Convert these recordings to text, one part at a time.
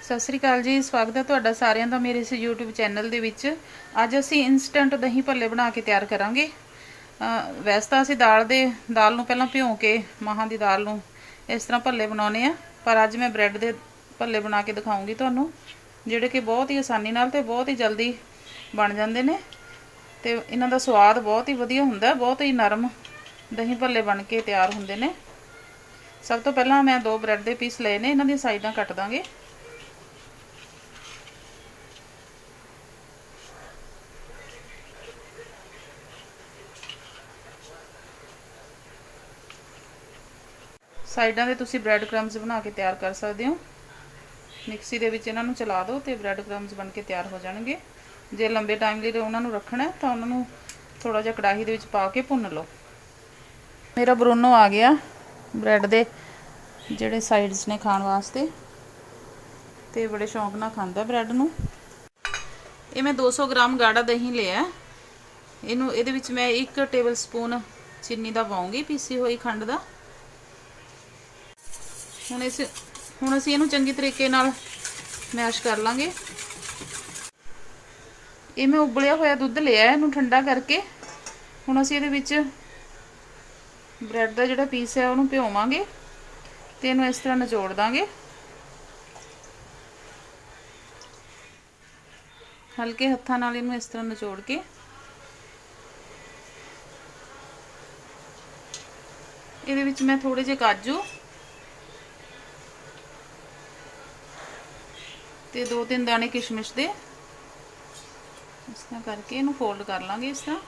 सत श्री अकाल जी, स्वागत है तुहाडा सारिਆਂ ਦਾ मेरे इस यूट्यूब चैनल ਦੇ ਵਿੱਚ। ਅੱਜ ਅਸੀਂ इंस्टेंट दही भल्ले बना के तैयार करांगे। वैसे तो ਅਸੀਂ दाल ਨੂੰ ਪਹਿਲਾਂ ਭਿਉਂ ਕੇ ਮਾਹਾਂ ਦੀ ਦਾਲ ਨੂੰ ਇਸ ਤਰ੍ਹਾਂ ਭੱਲੇ ਬਣਾਉਣੇ ਆ, ਪਰ ਅੱਜ ਮੈਂ ਬ੍ਰੈਡ ਦੇ ਭੱਲੇ ਬਣਾ ਕੇ ਦਿਖਾਉਂਗੀ ਤੁਹਾਨੂੰ, ਜਿਹੜੇ ਕਿ ਬਹੁਤ ਹੀ ਆਸਾਨੀ ਨਾਲ ਤੇ ਬਹੁਤ ਹੀ ਜਲਦੀ ਬਣ ਜਾਂਦੇ ਨੇ ਤੇ ਇਹਨਾਂ ਦਾ ਸਵਾਦ ਬਹੁਤ ਹੀ ਵਧੀਆ ਹੁੰਦਾ। ਬਹੁਤ ਹੀ ਨਰਮ ਦਹੀਂ ਭੱਲੇ ਬਣ ਕੇ ਤਿਆਰ ਹੁੰਦੇ ਨੇ। ਸਭ ਤੋਂ ਪਹਿਲਾਂ ਮੈਂ 2 ਬ੍ਰੈਡ ਦੇ ਪੀਸ ਲਏ ਨੇ, ਇਹਨਾਂ ਦੀਆਂ ਸਾਈਡਾਂ ਕੱਟ ਦਾਂਗੇ। ਸਾਈਡਾਂ ਦੇ ਤੁਸੀਂ ਬ੍ਰੈਡ ਕ੍ਰੰਬਸ ਬਣਾ ਕੇ ਤਿਆਰ ਕਰ ਸਕਦੇ ਹੋ। ਮਿਕਸੀ ਦੇ ਵਿੱਚ ਇਹਨਾਂ ਨੂੰ ਚਲਾ ਦਿਓ ਤੇ ਬ੍ਰੈਡ ਕ੍ਰੰਬਸ ਬਣ ਕੇ ਤਿਆਰ ਹੋ ਜਾਣਗੇ। ਜੇ ਲੰਬੇ ਟਾਈਮ ਲਈ ਉਹਨਾਂ ਨੂੰ ਰੱਖਣਾ ਤਾਂ ਉਹਨਾਂ ਨੂੰ ਥੋੜਾ ਜਿਹਾ ਕੜਾਹੀ ਦੇ ਵਿੱਚ ਪਾ ਕੇ ਭੁੰਨ ਲਓ। ਮੇਰਾ ਬਰੂਨੋ ਆ ਗਿਆ ਬ੍ਰੈਡ ਦੇ ਜਿਹੜੇ ਸਾਈਡਸ ਨੇ ਖਾਣ ਵਾਸਤੇ, ਤੇ ਬੜੇ ਸ਼ੌਂਕ ਨਾਲ ਖਾਂਦਾ ਬ੍ਰੈਡ ਨੂੰ। ਇਹ ਮੈਂ 200 ਗ੍ਰਾਮ ਗਾੜਾ ਦਹੀਂ ਲਿਆ। ਇਹਦੇ ਵਿੱਚ ਮੈਂ 1 ਟੇਬਲ ਸਪੂਨ ਚੀਨੀ ਦਾ ਪਾਉਂਗੀ, ਪੀਸੀ ਹੋਈ ਖੰਡ ਦਾ। ਹੁਣ ਅਸੀਂ ਇਹਨੂੰ ਚੰਗੀ ਤਰੀਕੇ ਨਾਲ ਮੈਸ਼ ਕਰ ਲਾਂਗੇ। ਇਹ ਮੈਂ ਉਬਲਿਆ ਹੋਇਆ ਦੁੱਧ ਲਿਆ, ਇਹਨੂੰ ਠੰਡਾ ਕਰਕੇ ਹੁਣ ਅਸੀਂ ਇਹਦੇ ਵਿੱਚ ਬ੍ਰੈਡ ਦਾ ਜਿਹੜਾ ਪੀਸ ਹੈ ਉਹਨੂੰ ਭਿਓਵਾਂਗੇ ਤੇ ਇਹਨੂੰ ਇਸ ਤਰ੍ਹਾਂ ਨਿਚੋੜ ਦਾਂਗੇ। ਹਲਕੇ ਹੱਥਾਂ ਨਾਲ ਇਹਨੂੰ ਇਸ ਤਰ੍ਹਾਂ ਨਿਚੋੜ ਕੇ ਇਹਦੇ ਵਿੱਚ ਮੈਂ ਥੋੜੇ ਜਿਹੇ ਕਾਜੂ ਤੇ 2-3 ਦਾਣੇ किशमिश ਦੇ ਇਸ ਤਰ੍ਹਾਂ ਕਰਕੇ ਇਹਨੂੰ ਫੋਲਡ ਕਰ ਲਾਂਗੇ। ਇਸ ਤਰ੍ਹਾਂ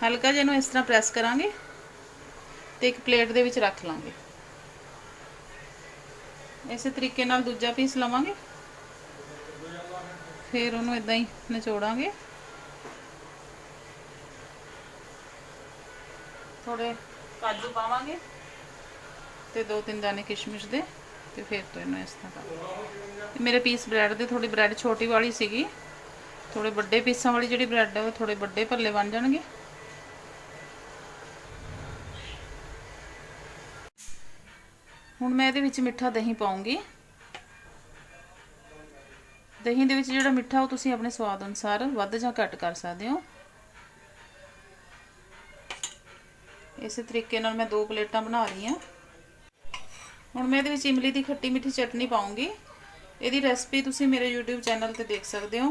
ਹਲਕਾ ਜਿਹਾ ਇਹਨੂੰ ਇਸ ਤਰ੍ਹਾਂ ਪ੍ਰੈਸ ਕਰਾਂਗੇ ਤੇ ਇੱਕ ਪਲੇਟ ਦੇ ਵਿੱਚ ਰੱਖ ਲਾਂਗੇ। ਇਸੇ ਤਰੀਕੇ ਨਾਲ ਦੂਜਾ ਪੀਸ ਲਵਾਂਗੇ, ਫਿਰ ਉਹਨੂੰ ਇਦਾਂ ਹੀ ਨਿਚੋੜਾਂਗੇ। थोड़े काजू पावांगे ते 2-3 दाने किशमिश दे ते फिर तो इन्हें इस तरह कर। मेरे पीस ब्रैड दे थोड़ी ब्रैड छोटी वाली सीगी, थोड़े बड़े पीसा वाली जी ब्रैड है वो थोड़े बड़े भल्ले बन जाएंगे। हुण मैं इहदे विच मिठा दही पाऊंगी। दही दे विच जिहड़ा मिठा वो तुसीं अपने स्वाद अनुसार वध जां घट कर सकदे हो। इस तरीके नाल मैं 2 प्लेटां बना रही हाँ। हुण मैं इहदे विच इमली की खट्टी मिठी चटनी पाऊंगी। इहदी रेसिपी तुसीं मेरे यूट्यूब चैनल ते देख सकते हो।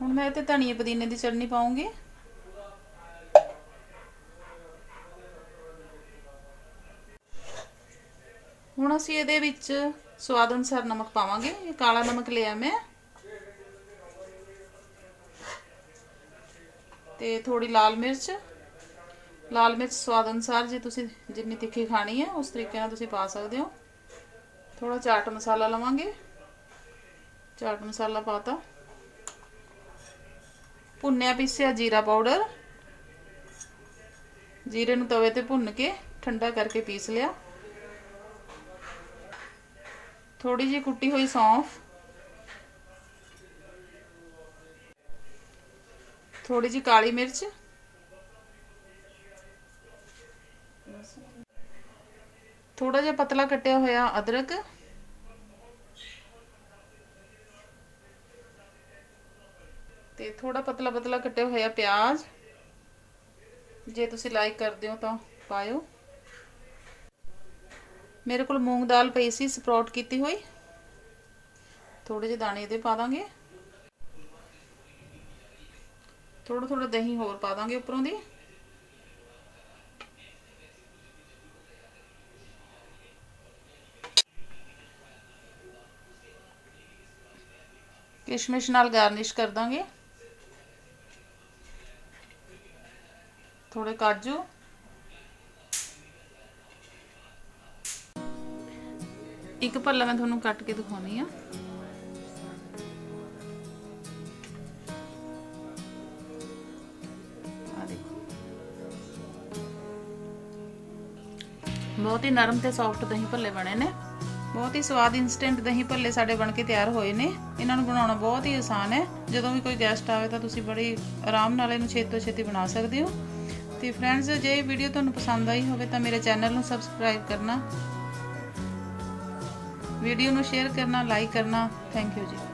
हुण मैं इहते धनिया पुदीने की चटनी पाऊंगी। हुण असीं इहदे विच स्वाद अनुसार नमक पावांगे। ये काला नमक लिया मैं ते थोड़ी लाल मिर्च स्वाद अनुसार, जे तुसीं जिन्नी तिखी खानी है उस तरीके नाल तुसीं पा सकदे हो। थोड़ा चाट मसाला लवांगे, चाट मसाला पाता। भुन्निया पीसिया जीरा पाउडर, जीरे नूं तवे ते भुन के ठंडा करके पीस लिया। थोड़ी जी कुटी हुई सौंफ, थोड़ी जी काली मिर्च, थोड़ा जिहा पतला कटिया होया अदरक, ते थोड़ा पतला पतला कटिया होया प्याज। जे तुसीं लाइक करदे हो तो पाओ। मेरे को मूंग दाल पई सी स्प्राउट कीती हुई, थोड़े जे दाने इहदे पा दांगे। थोड़ा थोड़ा दही होर पा दांगे उपरों दी। किशमिश नाल गार्निश कर दांगे। थोड़े काजू, एक भल्ला मैं तुहानूं कट के दिखाउणी आ। बहुत ही नरम ते सॉफ्ट दही भल्ले बने ने। बहुत ही स्वाद इंस्टेंट दही भल्ले साडे बन के तैयार होए ने। इन्हां नूं बनाउणा बहुत ही आसान है। जदों भी कोई गैसट आवे तां तुसीं बड़ी आराम नाल इहनूं छेती तो छेती बना सकदे हो। तो फ्रेंड्स जे वीडियो तुहानूं पसंद आई होवे तां मेरे चैनल नूं सबसक्राइब करना, वीडियो नूं शेयर करना, लाइक करना। Thank you ji.